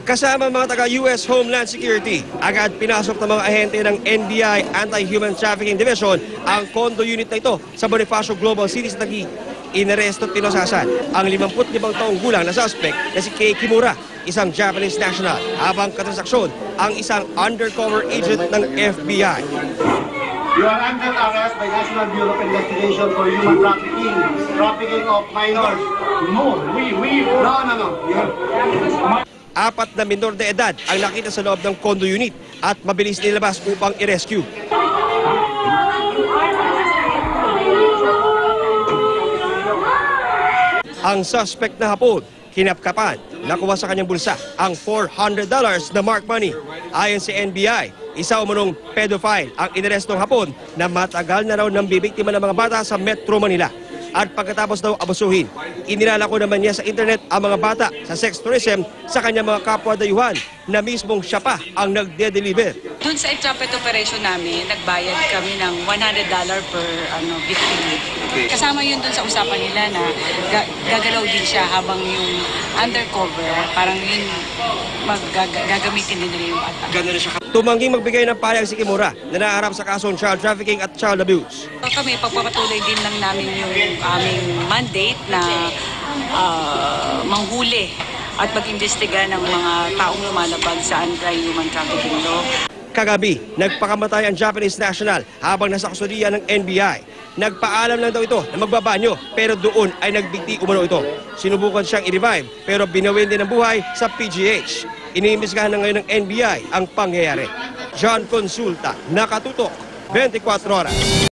Kasama mga taga-US Homeland Security, agad pinasok ng mga ahente ng NBI Anti-Human Trafficking Division ang condo unit na ito sa Bonifacio Global City sa Taguig. Inaresto at pinosasan ang 55 taong gulang na suspect na si Kei Kimura, isang Japanese national, habang katransaksyon ang isang undercover agent ng FBI. You are under arrest by National Bureau of Investigation for human trafficking of minors. No. Apat na minor de edad ang nakita sa loob ng condo unit at mabilis nilabas upang i-rescue. Ang suspect na hapon, kinapkapan, nakuha sa kanyang bulsa ang $400 na mark money. Ayon sa NBI, isa umunong pedophile ang inarestong hapon na matagal na raw nang bibiktima ng mga bata sa Metro Manila. At pagkatapos daw abusuhin, inilalako naman niya sa internet ang mga bata sa sex tourism sa kanyang mga kapwa-dayuhan na mismong siya pa ang nagde-deliver. Doon sa extrapolate operation namin, nagbayad kami ng $100 per victim. Kasama yun doon sa usapan nila na gagalaw din siya habang yung undercover, parang yun gagamitin din nila yung bata. Tumangging magbigay ng pahayag si Kimura na naharap sa kasong child trafficking at child abuse. Kami, pagpapatuloy din lang namin yung aming mandate na manghuli at mag-imbestiga ng mga taong lumalabag sa anti-human trafficking law. Kagabi, nagpakamatay ang Japanese national habang nasa kustodiya ng NBI. Nagpaalam lang daw ito na magbabanyo pero doon ay nagbigti umano ito. Sinubukan siyang i-revive pero binawin din ang buhay sa PGH. Iniimbestigahan na ngayon ng NBI ang pangyayari. John Consulta, Nakatutok, 24 Oras.